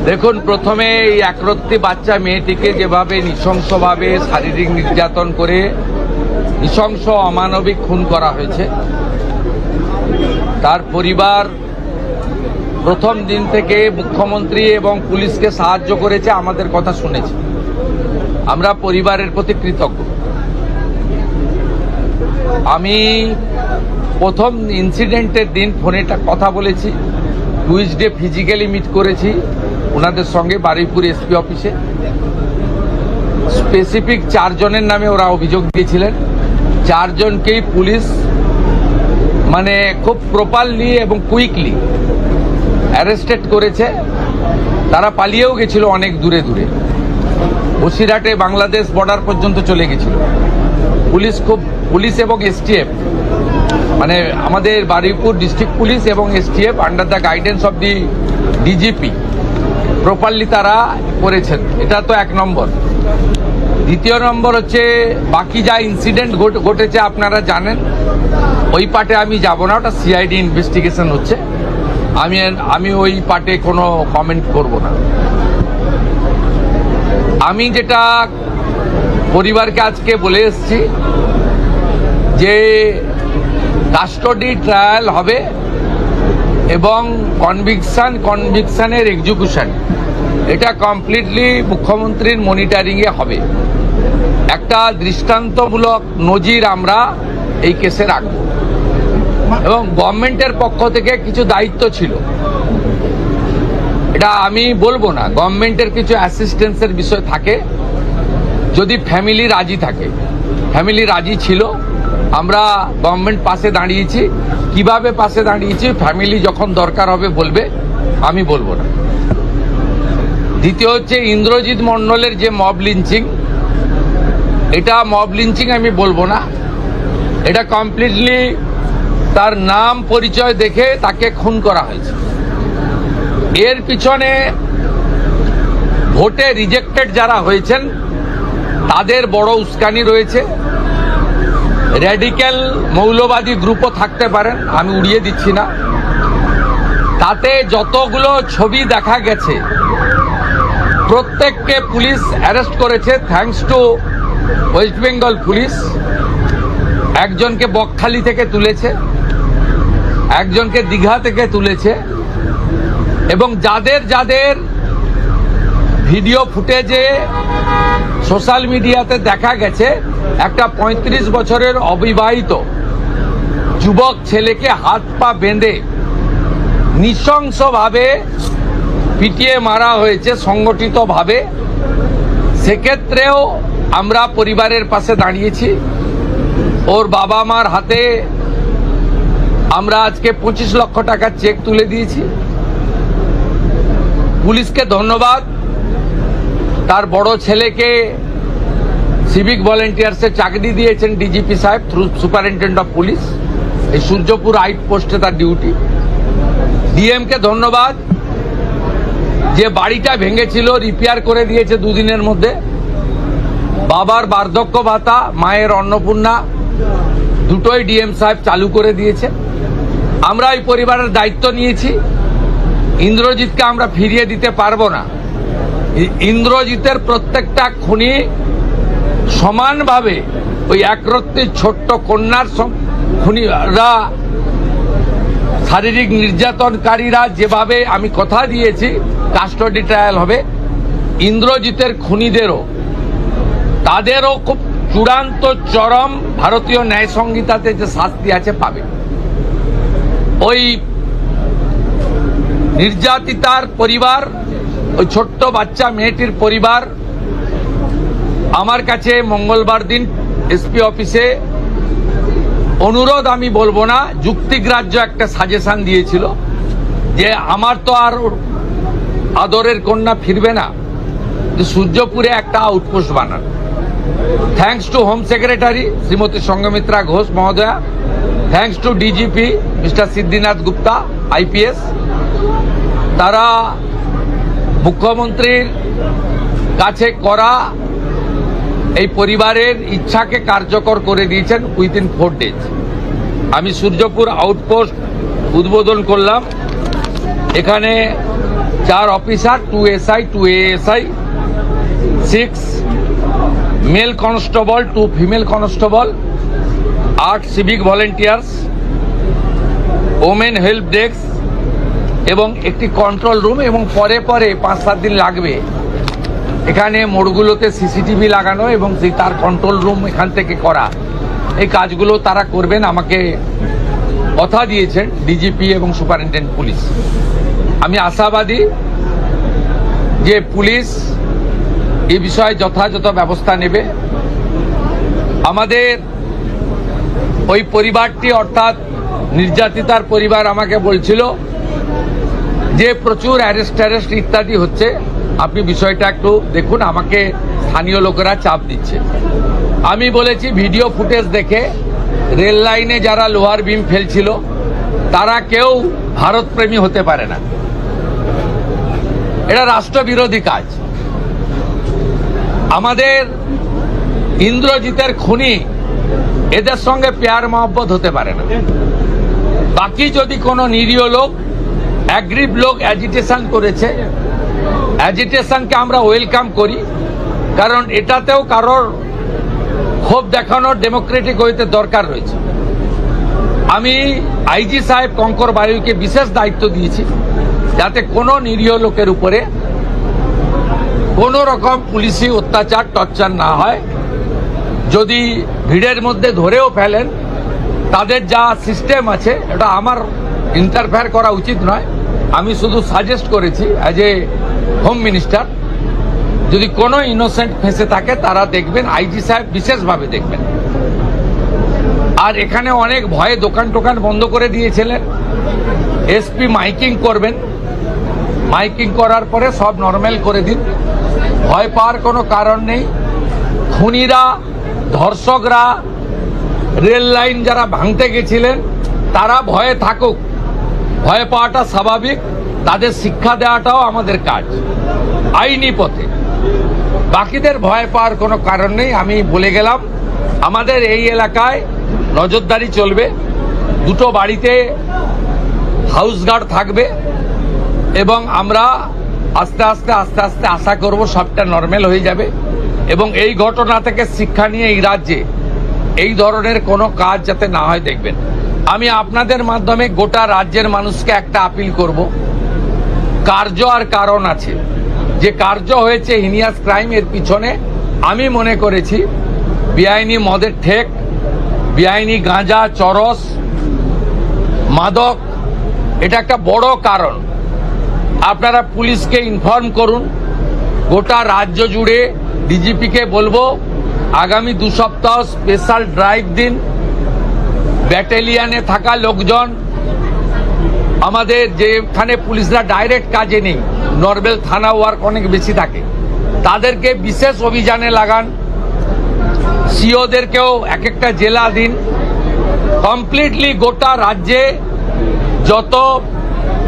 দেখুন, প্রথমে এই একরত্তি বাচ্চা মেয়েটিকে যেভাবে নৃশংসভাবে শারীরিক নির্যাতন করে নৃশংস অমানবিক খুন করা হয়েছে, তার পরিবার প্রথম দিন থেকে মুখ্যমন্ত্রী এবং পুলিশকে সাহায্য করেছে, আমাদের কথা শুনেছে। আমরা পরিবারের প্রতি কৃতজ্ঞ। আমি প্রথম ইনসিডেন্টের দিন ফোনে কথা বলেছি, টুইসডে ফিজিক্যালি মিট করেছি ওনাদের সঙ্গে বারুইপুর এসপি অফিসে। স্পেসিফিক 4 জনের নামে ওরা অভিযোগ দিয়েছিলেন। 4 জনকেই পুলিশ খুব প্রপারলি এবং কুইকলি অ্যারেস্টেড করেছে। তারা পালিয়েও গেছিল অনেক দূরে দূরে, বসিরহাটে বাংলাদেশ বর্ডার পর্যন্ত চলে গেছিল। পুলিশ এবং এসটিএফ আমাদের বারুইপুর ডিস্ট্রিক্ট পুলিশ এবং STF under the guidance of the DGP properly তারা করেছেন। এটা তো 1 নম্বর। দ্বিতীয় নম্বর হচ্ছে, বাকি যা ইনসিডেন্ট ঘটেছে আপনারা জানেন, ওই পার্টে আমি যাব না, ওটা সিআইডি ইনভেস্টিগেশন হচ্ছে। আমি ওই পার্টে কোনো কমেন্ট করব না। আমি যেটা পরিবারকে আজকে বলে এসেছি যে কাস্টডি ট্রায়াল হবে এবং কনভিকশনের এক্সিকিউশন এটা কমপ্লিটলি মুখ্যমন্ত্রীর মনিটরিংয়ে হবে। একটা দৃষ্টান্তমূলক নজির আমরা এই কেসে রাখব এবং গভর্নমেন্টের পক্ষ থেকে কিছু দায়িত্ব ছিল, এটা আমি বলবো না। গভর্নমেন্টের কিছু অ্যাসিস্ট্যান্সের বিষয় থাকে, যদি ফ্যামিলি রাজি থাকে। ফ্যামিলি রাজি ছিল, আমরা গভর্নমেন্ট পাশে দাঁড়িয়েছি। কিভাবে পাশে দাঁড়িয়েছি ফ্যামিলি যখন দরকার হবে বলবে, আমি বলবো না। দ্বিতীয় হচ্ছে, ইন্দ্রজিৎ মণ্ডলের যে মব লিঞ্চিং, এটা মব লিঞ্চিং আমি বলবো না। এটা কমপ্লিটলি তার নাম পরিচয় দেখে তাকে খুন করা হয়েছে। এর পিছনে ভোটে রিজেক্টেড যারা হয়েছেন তাদের বড় উস্কানি রয়েছে। র্যাডিক্যাল মৌলবাদী গ্রুপও থাকতে পারেন, আমি উড়িয়ে দিচ্ছি না। তাতে যতগুলো ছবি দেখা গেছে প্রত্যেককে পুলিশ অ্যারেস্ট করেছে, thanks to West Bengal police. একজনকে বকখালি থেকে তুলেছে, একজনকে দীঘা থেকে তুলেছে, এবং যাদের যাদের ভিডিও ফুটেজে সোশ্যাল মিডিয়াতে দেখা গেছে একটা 35 বছরের অবিবাহিত যুবক ছেলেকে হাত পা বেঁধে নৃশংসভাবে পিটিয়ে মারা হয়েছে সংগঠিতভাবে। সেক্ষেত্রেও আমরা পরিবারের পাশে দাঁড়িয়েছি। ওর বাবা মার হাতে আমরা আজকে 25 লক্ষ টাকার চেক তুলে দিয়েছি। পুলিশকে ধন্যবাদ, তার বড় ছেলেকে সিভিক ভলেন্টিয়ার্সে চাকরি দিয়েছেন ডিজিপি সাহেব থ্রু সুপারিনটেন্ডেন্ট অফ পুলিশ। এই সূর্যপুর আউট পোস্টে তার ডিউটি। ডিএমকে ধন্যবাদ যে বাড়িটা ভেঙেছিল রিপেয়ার করে দিয়েছে 2 দিনের মধ্যে। বাবার বার্ধক্য ভাতা, মায়ের অন্নপূর্ণা দুটোই ডিএম সাহেব চালু করে দিয়েছে। আমরা এই পরিবারের দায়িত্ব নিয়েছি। ইন্দ্রজিৎকে আমরা ফিরিয়ে দিতে পারবো না। ইন্দ্রজিতের প্রত্যেকটা খুনি সমানভাবে ওই একরত্তির ছোট্ট কন্যার খুনিরা, শারীরিক নির্যাতনকারীরা যেভাবে আমি কথা দিয়েছি কাস্টডি ট্রায়াল হবে, ইন্দ্রজিতের খুনিদেরও তাদেরও খুব চূড়ান্ত চরম ভারতীয় ন্যায় সংহিতাতে যে শাস্তি আছে পাবে। ওই নির্যাতিতার পরিবার, ওই ছোট্ট বাচ্চা মেয়েটির পরিবার আমার কাছে মঙ্গলবার দিন এসপি অফিসে অনুরোধ, আমি বলবো না, যুক্তিগ্রাহ্য একটা সাজেশন দিয়েছিল যে আমার তো আর আদরের কন্যা ফিরবে না, যে সূর্যপুরে একটা আউটপোস্ট বানান। Thanks to home secretary Shrimati Sanghamitra Ghosh মহোদয়া, thanks to DGP mister Siddhinath Gupta IPS. তারা মুখ্যমন্ত্রীর কাছে করা এই পরিবারের ইচ্ছাকে কার্যকর করে দিয়েছেন উইদিন 4 days। আমি সূর্যপুর আউটপোস্ট উদ্বোধন করলাম। এখানে 4 officer, 2 SI, 2 ASI, 6 male constable, 2 female constable, 8 civic volunteers, women help desk এবং একটি কন্ট্রোল রুম, এবং পরে পরে 5-7 দিন লাগবে এখানে মোড়গুলোতে সিসিটিভি লাগানো এবং তার কন্ট্রোল রুম এখান থেকে করা। এই কাজগুলো তারা করবেন, আমাকে কথা দিয়েছেন ডিজিপি এবং সুপারিনটেন্ডেন্ট পুলিশ। আমি আশাবাদী যে পুলিশ এই বিষয়ে যথাযথ ব্যবস্থা নেবে। আমাদের ওই পরিবারটি অর্থাৎ নির্যাতিতার পরিবার আমাকে বলছিল যে প্রচুর অ্যারেস্ট ইত্যাদি হচ্ছে, আপনি বিষয়টা একটু দেখুন, আমাকে স্থানীয় লোকেরা চাপ দিচ্ছে। আমি বলেছি ভিডিও ফুটেজ দেখে রেল লাইনে যারা লোহার বিম ফেলছিল তারা কেউ ভারতপ্রেমী হতে পারে না, এটা রাষ্ট্রবিরোধী কাজ। আমাদের ইন্দ্রজিতের খুনি এদের সঙ্গে প্যার মহব্বত হতে পারে না। বাকি যদি কোনো নিরীহ লোক, অ্যাগ্রিভ লোক অ্যাজিটেশন করেছে, অ্যাজিটেশনকে আমরা ওয়েলকাম করি, কারণ এটাতেও কারোর ক্ষোভ দেখানোর ডেমোক্রেটিক হইতে দরকার রয়েছে। আমি আইজি সাহেব কঙ্কর বায়ুকে বিশেষ দায়িত্ব দিয়েছি যাতে কোনো নিরীহ লোকের উপরে কোনো রকম পুলিশি অত্যাচার টর্চার না হয়। যদি ভিড়ের মধ্যে ধরেও ফেলেন, তাদের যা সিস্টেম আছে এটা আমার ইন্টারফেয়ার করা উচিত নয়। আমি শুধু সাজেস্ট করেছি অ্যাজ এ হোম মিনিস্টার, যদি কোনো ইনোসেন্ট ফেঁসে থাকে তারা দেখবেন, আইজি সাহেব বিশেষভাবে দেখবেন। আর এখানে অনেক ভয়ে দোকান টোকান বন্ধ করে দিয়েছিলেন, এসপি মাইকিং করবেন, মাইকিং করার পরে সব নর্মাল করে দিন, ভয় পাওয়ার কোনো কারণ নেই। খুনিরা, ধর্ষকরা, রেল লাইন যারা ভাঙতে গেছিলেন তারা ভয়ে থাকুক, ভয় পাওয়াটা স্বাভাবিক, তাদের শিক্ষা দেওয়াটাও আমাদের কাজ আইনি পথে। বাকিদের ভয় পাওয়ার কোনো কারণ নেই। আমি বলে গেলাম আমাদের এই এলাকায় নজরদারি চলবে, 2টো বাড়িতে হাউস গার্ড থাকবে এবং আমরা আস্তে আস্তে আশা করব সবটা নর্মাল হয়ে যাবে এবং এই ঘটনা থেকে শিক্ষা নিয়ে এই রাজ্যে এই ধরনের কোনো কাজ যাতে না হয় দেখবেন। আমি আপনাদের মাধ্যমে গোটা রাজ্যের মানুষকে একটা আপিল করব, কার্য আর কারণ আছে। যে কার্য হয়েছে হিনিয়াস ক্রাইম, এর পিছনে আমি মনে করেছি বেআইনি মদের ঠেক, বেআইনি গাঁজা, চরস, মাদক, এটা একটা বড় কারণ। আপনারা পুলিশকে ইনফর্ম করুন। গোটা রাজ্য জুড়ে ডিজিপিকে বলবো আগামী 2 সপ্তাহ স্পেশাল ড্রাইভ দিন। ব্যাটালিয়নে থাকা লোকজন, আমাদের যেখানে পুলিশরা ডাইরেক্ট কাজে নেই, নর্মাল থানা ওয়ার্ক অনেক বেশি থাকে, তাদেরকে বিশেষ অভিযানে লাগান। সিওদেরকেও এক একটা জেলা দিন। কমপ্লিটলি গোটা রাজ্যে যত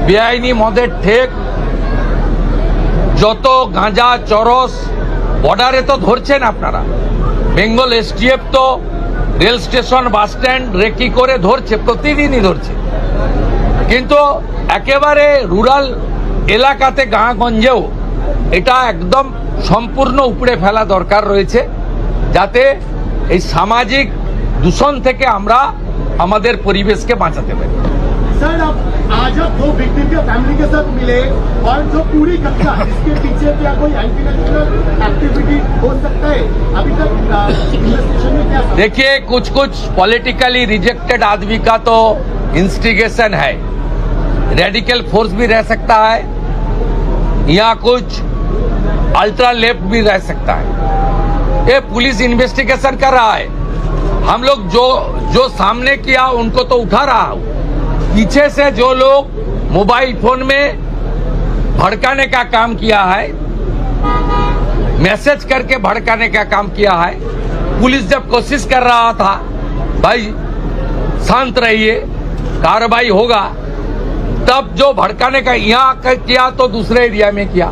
বেআইনি মদের ঠেক, যত গাঁজা, চরস, বর্ডারে তো ধরছেন আপনারা, বেঙ্গল এসটিএফ তো rail station, bus stand recce করে ধরছে, প্রতিদিনই ধরছে। কিন্তু একেবারে রুরাল এলাকাতে, গাঁগঞ্জেও এটা একদম সম্পূর্ণ উপড়ে ফেলা দরকার রয়েছে, যাতে এই সামাজিক দূষণ থেকে আমরা আমাদের পরিবেশকে বাঁচাতে পারি। सर, आज आप 2 विक्टिम के फैमिली के साथ मिले और जो पूरी घटना इसके पीछे क्या कोई एंटी नेशनल एक्टिविटी हो सकता है? अभी तक इन्वेस्टिगेशन में क्या? देखिए, कुछ पॉलिटिकली रिजेक्टेड आदमी का तो इंस्टिगेशन है, रेडिकल फोर्स भी रह सकता है या कुछ अल्ट्रा लेफ्ट भी रह सकता है। ये पुलिस इन्वेस्टिगेशन कर रहा है। हम लोग जो सामने किया उनको तो उठा रहा हूं। पीछे से जो लोग मोबाइल फोन में भड़काने का काम किया है, मैसेज करके भड़काने का काम किया है, पुलिस जब कोशिश कर रहा था भाई शांत रहिए, कार्रवाई होगा, तब जो भड़काने का यहाँ किया तो दूसरे एरिया में किया,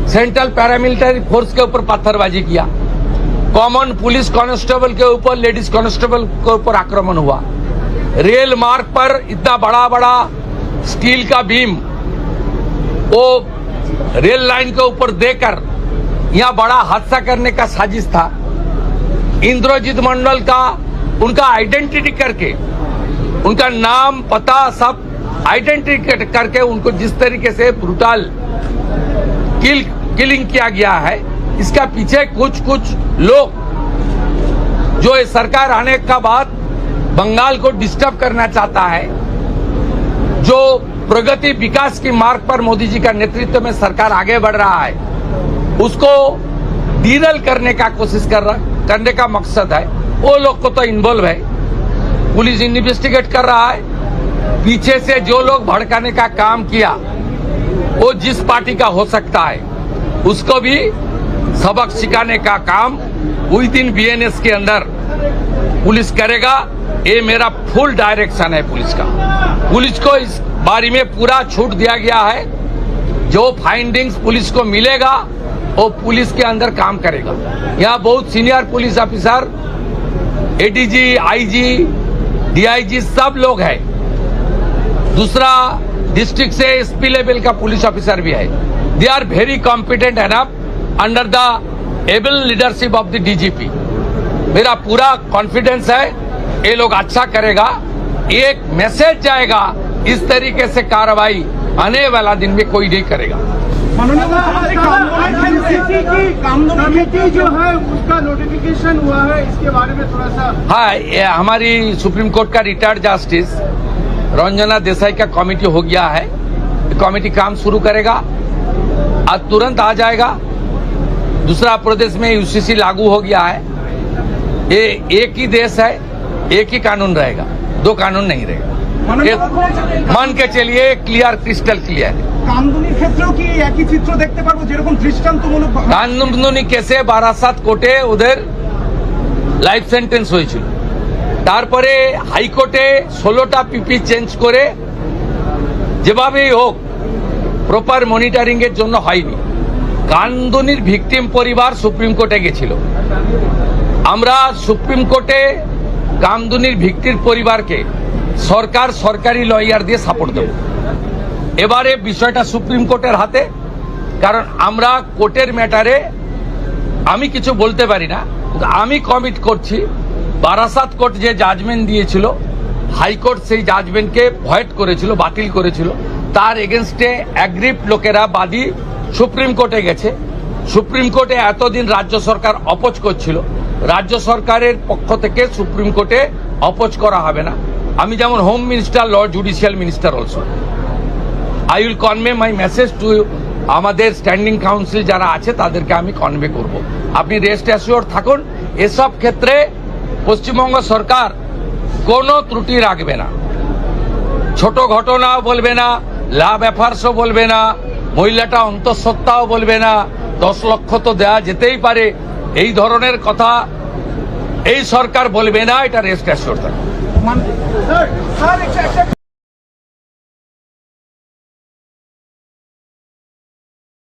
सेंट्रल पैरामिलिट्री फोर्स के ऊपर पत्थरबाजी किया, कॉमन पुलिस कांस्टेबल के ऊपर, लेडीज कांस्टेबल के ऊपर आक्रमण हुआ, रेल मार्ग पर इतना बड़ा स्टील का बीम वो रेल लाइन के ऊपर देकर यहाँ बड़ा हादसा करने का साजिश था। इंद्रजीत मंडल का उनका आइडेंटिटी करके, उनका नाम पता सब आइडेंटिटी करके उनको जिस तरीके से ब्रूटल किलिंग किया गया है, इसका पीछे कुछ लोग जो इस सरकार आने का बाद बंगाल को डिस्टर्ब करना चाहता है, जो प्रगति विकास की मार्ग पर मोदी जी का नेतृत्व में सरकार आगे बढ़ रहा है, उसको डीरल करने का कोशिश करने का मकसद है। वो लोग को तो इन्वॉल्व है, पुलिस इन्वेस्टिगेट कर रहा है। पीछे से जो लोग भड़काने का काम किया वो जिस पार्टी का हो सकता है, उसको भी सबक सिखाने का काम विद इन बीएनएस के अंदर पुलिस करेगा। ये मेरा फुल डायरेक्शन है पुलिस का। पुलिस को इस बारे में पूरा छूट दिया गया है। जो फाइंडिंग्स पुलिस को मिलेगा वो पुलिस के अंदर काम करेगा। यहाँ बहुत senior police officer, ADG, IG, DIG सब लोग हैं। दूसरा डिस्ट्रिक्ट से एसपी लेवल का पुलिस ऑफिसर भी है। They are very competent enough under the able leadership of the DGP. मेरा पूरा कॉन्फिडेंस है ये लोग अच्छा करेगा। एक मैसेज जाएगा, इस तरीके से कार्रवाई आने वाला दिन में कोई नहीं करेगा। कमेटी जो है उसका नोटिफिकेशन हुआ है, इसके बारे में थोड़ा सा। हाँ, ये हमारी सुप्रीम कोर्ट का रिटायर्ड जस्टिस रंजना देसाई का कमेटी हो गया है। कमेटी काम शुरू करेगा, आज तुरंत आ जाएगा। दूसरा, प्रदेश में यूसीसी लागू हो गया है। ये एक ही देश है, एक ही कानून रहेगा, दो कानून नहीं रहेगा। मान के चलिए क्लियर, क्रिस्टल क्लियर। কামদুনির ক্ষেত্রেও কি একই চিত্র দেখতে পারবো, যেরকম দৃষ্টান্তমূলক কামদুনি কেসে বারাসাত কোর্টে ওদের লাইফ সেন্টেন্স হয়েছিল। তারপরে হাইকোর্টে 16টা পিপি চেঞ্জ করে যেভাবেই হোক প্রপার মনিটরিং এর জন্য হয়নি। কামদুনির ভিকটিম পরিবার সুপ্রিম কোর্টে গেছিল। আমরা সুপ্রিম কোর্টে কামদুনির ভিকটির পরিবারকে সরকার সরকারি লয়ার দিয়ে সাপোর্ট দেব। এবারে বিষয়টা সুপ্রিম কোর্টের হাতে, কারণ আমরা কোর্টের ম্যাটারে আমি কিছু বলতে পারি না। আমি কমিট করছি, বারাসাত কোর্ট যে জাজমেন্ট দিয়েছিল, হাইকোর্ট সেই জাজমেন্টকে ভয়েড করেছিল, বাতিল করেছিল। তার এগেনস্টে অ্যাগ্রিভড লোকেরা বাদী সুপ্রিম কোর্টে গেছে। সুপ্রিম কোর্টে এতদিন রাজ্য সরকার অপোজ করছিল। রাজ্য সরকারের পক্ষ থেকে সুপ্রিম কোর্টে অপোজ করা হবে না। আমি যেমন home minister, Lord judicial minister also I will convey my message to আমাদের স্ট্যান্ডিং কাউন্সিল যারা আছে তাদেরকে আমি কনভে করব। আপনি রেস্ট অ্যাসিওর থাকুন, এসব ক্ষেত্রে পশ্চিমবঙ্গ সরকার কোনো ত্রুটি রাখবে না। ছোট ঘটনাও বলবে না, লাভ অ্যাফার্সও বলবে না, মহিলাটা অন্তঃসত্ত্বাও বলবে না, 10 লক্ষ তো দেওয়া যেতেই পারে, এই ধরনের কথা এই সরকার বলবে না। এটা রেস্ট অ্যাসিওর থাকুন। স্যার